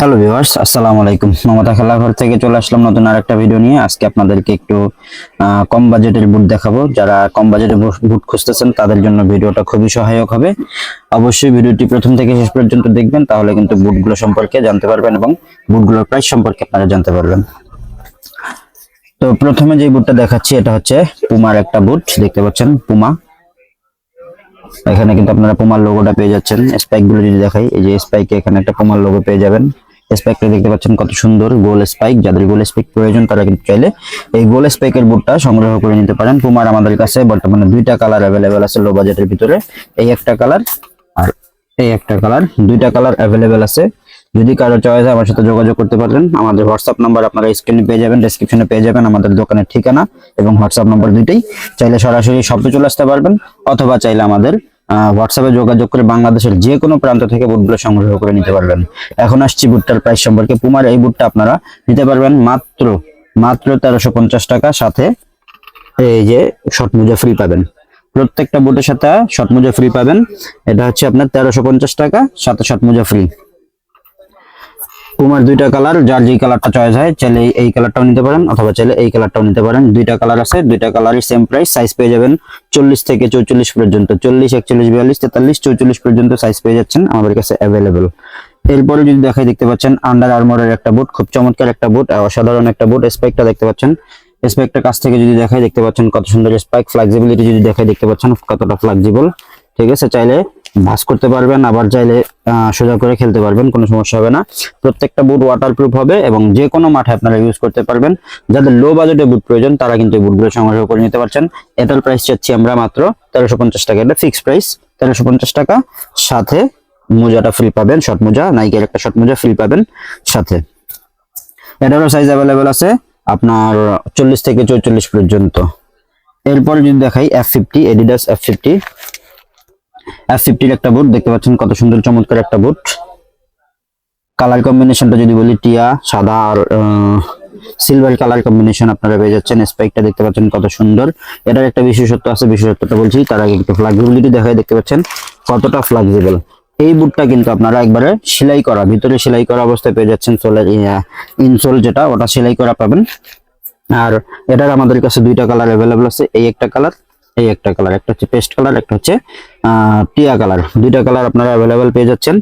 Hello viewers, আসসালামু আলাইকুম। মমতা খেলাঘর থেকে চলে আসলাম নতুন আরেকটা ভিডিও নিয়ে। আজকে আপনাদেরকে একটু কম বাজেটের বুট দেখাবো। যারা কম বাজেটের বুট খুঁজতেছেন তাদের জন্য ভিডিওটা খুবই সহায়ক হবে। অবশ্যই ভিডিওটি প্রথম থেকে শেষ পর্যন্ত দেখবেন, তাহলে কিন্তু বুটগুলো সম্পর্কে জানতে পারবেন এবং বুটগুলোর প্রাইস সম্পর্কে আপনারা জানতে পারবেন। তো প্রথমে যে বুটটা দেখাচ্ছি এটা হচ্ছে পুমার একটা বুট, দেখতে পাচ্ছেন পুমা। এখানে কিন্তু আপনারা পুমার লোগোটা পেয়ে যাচ্ছেন। স্পাইক গুলো যদি দেখাই, এই যে স্পাইকে এখানে একটা পুমার লোগো পেয়ে যাবেন। স্পাইকটা দেখতে পাচ্ছেন কত সুন্দর গোল স্পাইক। যাদের গোল স্পাইক প্রয়োজন তারা কিন্তু চাইলে এই গোল স্পাইকের বুটটা সংগ্রহ করে নিতে পারেন। পুমার আমাদের কাছে বর্তমানে দুইটা কালার অ্যাভেলেবেল আছে লো বাজেটের ভিতরে। এই একটা কালার আর এই একটা কালার, দুইটা কালার অ্যাভেলেবেল আছে। যদি কারো চয়েস হয় আমার সাথে যোগাযোগ করতে পারেন। আমাদের হোয়াটসঅ্যাপ নাম্বার আপনারা স্ক্রিনে পেয়ে যাবেন, ডেসক্রিপশনে পেয়ে যাবেন আমাদের দোকানের ঠিকানা এবং হোয়াটসঅ্যাপ নাম্বার দুইটাই। চাইলে সরাসরি শপে চলে আসতে পারবেন, অথবা চাইলে আমাদের হোয়াটসঅ্যাপে যোগাযোগ করে বাংলাদেশের যে কোনো প্রান্ত থেকে বুটগুলো সংগ্রহ করে নিতে পারবেন। এখন আসছি বুটটার প্রাইস সম্পর্কে। পুমার এই বুটটা আপনারা নিতে পারবেন মাত্র 1350 টাকা, সাথে এই যে শর্ট মোজা ফ্রি পাবেন। প্রত্যেকটা বুটের সাথে শর্ট মোজা ফ্রি পাবেন। এটা হচ্ছে আপনার 1350 টাকা, সাথে শর্ট মোজা ফ্রি। পুমার দুইটা কালার, যার যেই কালারটা চয়েস হয় চাইলে এই কালারটাও নিতে পারেন, অথবা চাইলে এই কালারটাও নিতে পারেন। দুইটা কালার আছে, দুইটা কালারই সেম প্রাইস। সাইজ পেয়ে যাবেন 40 থেকে 44 পর্যন্ত, 40, 41, 42, 43, 44 পর্যন্ত সাইজ পেয়ে যাচ্ছেন আমাদের কাছে অ্যাভেলেবেল। এরপরে যদি দেখাই, দেখতে পাচ্ছেন আন্ডার আর্মোরের একটা বুট, খুব চমৎকার একটা বুট, অসাধারণ একটা বুট। স্পাইকটা দেখতে পাচ্ছেন, স্পাইকটা কাছ থেকে যদি দেখাই দেখতে পাচ্ছেন কত সুন্দর স্পাইক। ফ্লেক্সিবিলিটি যদি দেখাই দেখতে পাচ্ছেন কতটা ফ্লেক্সিবল। ঠিক আছে, চাইলে ভাঁজ করতে পারবেন, আবার চাইলে সোজা করে খেলতে পারবেন, কোনো সমস্যা হবে না। প্রত্যেকটা বুট ওয়াটারপ্রুফ হবে এবং যে কোনো মাঠে আপনারা ইউজ করতে পারবেন। যাদের লো বাজেটে বুট প্রয়োজন তারা কিন্তু এই বুটগুলো সংগ্রহ করে নিতে পারছেন। এটার প্রাইস চাচ্ছি আমরা মাত্র 1350 টাকা। এটা ফিক্সড প্রাইস 1350 টাকা, সাথে মোজাটা ফ্রি পাবেন। শর্ট মোজা, নাইকের একটা শর্ট মোজা ফ্রি পাবেন সাথে। এটারও সাইজ অ্যাভেলেবেল আছে আপনার 40 থেকে 44 পর্যন্ত। এরপরে যদি দেখাই F50, এডিডাস F50 F50 একটা বুট, দেখতে পাচ্ছেন কত সুন্দর চমৎকার একটা বুট। কালার কম্বিনেশনটা যদি বলি, টিয়া, সাদা আর সিলভার কালার কম্বিনেশন আপনারা পেয়ে যাচ্ছেন। স্পাইকটা দেখতে পাচ্ছেন কত সুন্দর। এটার একটা বিশেষত্ব আছে, বিশেষত্বটা বলছি তার আগে একটু ফ্লেক্সিবিলিটি দেখায়। দেখতে পাচ্ছেন কতটা ফ্লেক্সিবল। এই বুটটা কিন্তু আপনারা একবারে সেলাই করা, ভিতরে সেলাই করা অবস্থায় পেয়ে যাচ্ছেন। সোলের ইনসোল যেটা, ওটা সেলাই করা পাবেন। আর এটার আমাদের কাছে দুইটা কালার অ্যাভেলেবল আছে, এই একটা কালার, এই একটা কালার। একটা হচ্ছে পেস্ট কালার, একটা হচ্ছে টিয়া কালার। দুইটা কালার আপনারা অ্যাভেলেবল পেয়ে যাচ্ছেন।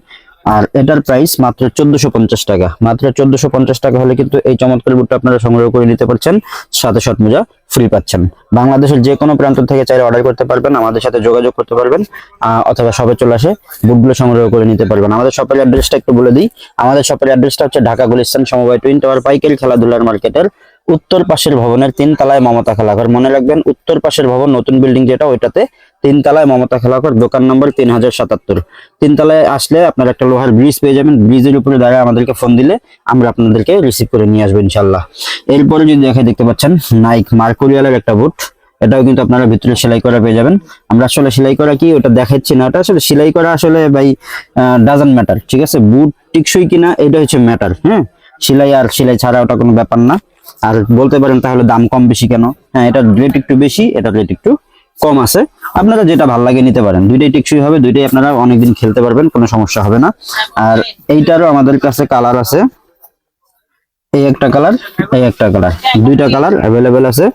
আর এটার প্রাইস মাত্র 1450 টাকা। মাত্র 1450 টাকা হলে কিন্তু এই চমৎকার বুটটা আপনারা সংগ্রহ করে নিতে পারছেন, সাথে শর্ট মোজা ফ্রি পাচ্ছেন। বাংলাদেশের যে কোনো প্রান্ত থেকে চাইলে অর্ডার করতে পারবেন, আমাদের সাথে যোগাযোগ করতে পারবেন, অথবা শপে চলে আসে বুটগুলো সংগ্রহ করে নিতে পারবেন। আমাদের শপের অ্যাড্রেসটা একটু বলে দিই। আমাদের শপের অ্যাড্রেসটা হচ্ছে ঢাকা গুলিস্তান সমবায় টুইন টাওয়ার পাইকারি খেলাধুলার মার্কেটের উত্তর পাশের ভবনের 3 তলায় মমতা খেলাঘর। মনে রাখবেন, উত্তর পাশের ভবন, নতুন বিল্ডিং যেটা, ওইটাতে 3 তলায় মমতা খেলাঘর, দোকান নম্বর 3077। 3 তলায় আসলে আপনার একটা লোহার ব্রিজ পেয়ে যাবেন। ব্রিজের উপরে দাঁড়িয়ে আমাদেরকে ফোন দিলে আমরা আপনাদেরকে রিসিভ করে নিয়ে আসবো ইনশাল্লাহ। এরপরে যদি দেখে, দেখতে পাচ্ছেন নাইক মার্কুরিয়ালের একটা বুট। এটাও কিন্তু আপনারা ভিতরে সেলাই করা পেয়ে যাবেন। আমরা আসলে সেলাই করা কি ওটা দেখাচ্ছি না, ওটা আসলে সেলাই করা আসলে ভাই ডাজন্ট ম্যাটার। ঠিক আছে, বুট টিকসই কিনা এটা হচ্ছে ম্যাটার। হ্যাঁ, সেলাই আর সেলাই ছাড়া ওটা কোনো ব্যাপার না। আর বলতে পারেন তাহলে দাম কম বেশি কেন? হ্যাঁ, এটা রেট একটু বেশি, এটা রেট একটু কম আছে। আপনারা যেটা ভালো লাগে নিতে পারেন, দুইটাই টেকসই হবে, দুইটাই আপনারা অনেকদিন খেলতে পারবেন, কোনো সমস্যা হবে না। আর এইটারও আমাদের কাছে কালার আছে, এই একটা কালার, এই একটা কালার, দুইটা কালার অ্যাভেলেবেল আছে।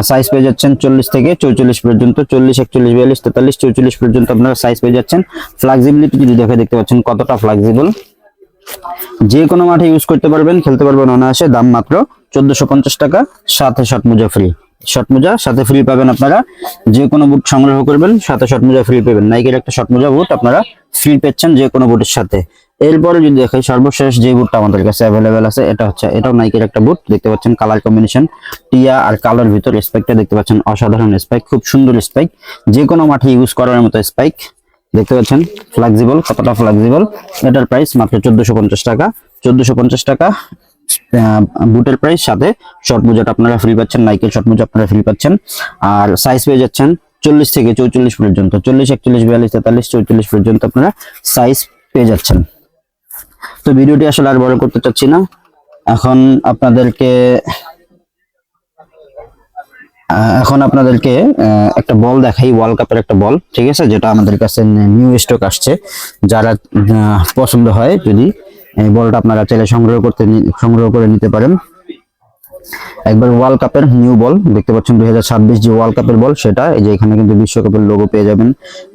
সাইজ পেয়ে যাচ্ছেন 40 থেকে 44 পর্যন্ত, 40, 41, 42, 43, 44 পর্যন্ত আপনারা সাইজ পেয়ে যাচ্ছেন। ফ্লেক্সিবিলিটি যদি দেখতে পাচ্ছেন কতটা ফ্লেক্সিবল। যে কোনো মাঠে ইউজ করতে পারবেন, খেলতে পারবেন অনায়াসে। দাম মাত্র 1450 টাকা, সাথে শর্ট মোজা ফ্রি। শর্ট মোজা সাথে ফ্রি পাবেন আপনারা। যে কোনো বুট সংগ্রহ করবেন, সাথে শর্ট মোজা ফ্রি পাবেন। নাইকের একটা শর্ট মোজা বুট আপনারা ফ্রি পাচ্ছেন যে কোনো বুটের সাথে। এরপরে যদি দেখাই, সর্বশেষ যে বুটটা আমাদের কাছে অ্যাভেলেবেল আছে, এটা হচ্ছে, এটাও নাইকের একটা বুট। দেখতে পাচ্ছেন কালার কম্বিনেশন টিয়া আর কালোর ভিতর। স্পাইকটা দেখতে পাচ্ছেন অসাধারণ স্পাইক, খুব সুন্দর স্পাইক, যে কোনো মাঠে ইউজ করার মতো স্পাইক। দেখতে পাচ্ছেন ফ্লেক্সিবল, কতটা ফ্লেক্সিবল। এটার প্রাইস মাত্র 1450 টাকা। 1450 টাকা বুটের প্রাইস, সাথে শর্ট মোজাটা আপনারা ফ্রি পাচ্ছেন, নাইকের শর্ট মোজা আপনারা ফ্রি পাচ্ছেন। আর সাইজ পেয়ে যাচ্ছেন 40 থেকে 44 পর্যন্ত, 40, 41, 42, 43, 44 পর্যন্ত আপনারা সাইজ পেয়ে যাচ্ছেন। তো ভিডিওটি আসলে আর বড় করতে চাচ্ছি না। এখন আপনাদেরকে একটা বল দেখাই, ওয়ার্ল্ড কাপের একটা বল। ঠিক আছে, যেটা আমাদের কাছে নিউ স্টক আসছে। যারা পছন্দ হয়, যদি এই বলটা আপনারা চাইলে সংগ্রহ করে নিতে পারেন। একবার ওয়ার্ল্ড কাপের নিউ বল দেখতে পাচ্ছেন, 2026 যে ওয়ার্ল্ড কাপের বল সেটা। এই যে এখানে কিন্তু বিশ্বকাপের লোগো পেয়ে যাবেন,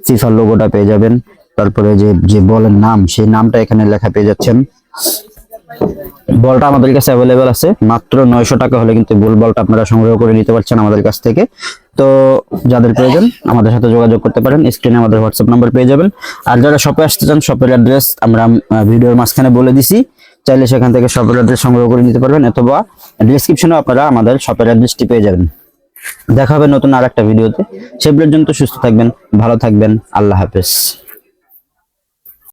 ফিফার লোগোটা পেয়ে যাবেন, তারপরে যে যে বলের নাম সেই নামটা এখানে লেখা পেয়ে যাচ্ছেন। বলটা আমাদের কাছে অ্যাভেলেবেল আছে, মাত্র 900 টাকা হলে কিন্তু বলটা আপনারা সংগ্রহ করে নিতে পারছেন আমাদের কাছ থেকে। তো যাদের প্রয়োজন আমাদের সাথে যোগাযোগ করতে পারেন, স্ক্রিনে আমাদের হোয়াটসঅ্যাপ নাম্বার পেয়ে যাবেন। আর যারা শপে আসতে চান, শপের অ্যাড্রেস আমরা ভিডিওর মাঝখানে বলে দিছি, চাইলে সেখান থেকে শপের অ্যাড্রেস সংগ্রহ করে নিতে পারবেন, অথবা ডেসক্রিপশনে আপনারা আমাদের শপের অ্যাড্রেসটি পেয়ে যাবেন। দেখা হবে নতুন আরেকটা ভিডিওতে। সে পর্যন্ত সুস্থ থাকবেন, ভালো থাকবেন, আল্লাহ হাফেজ।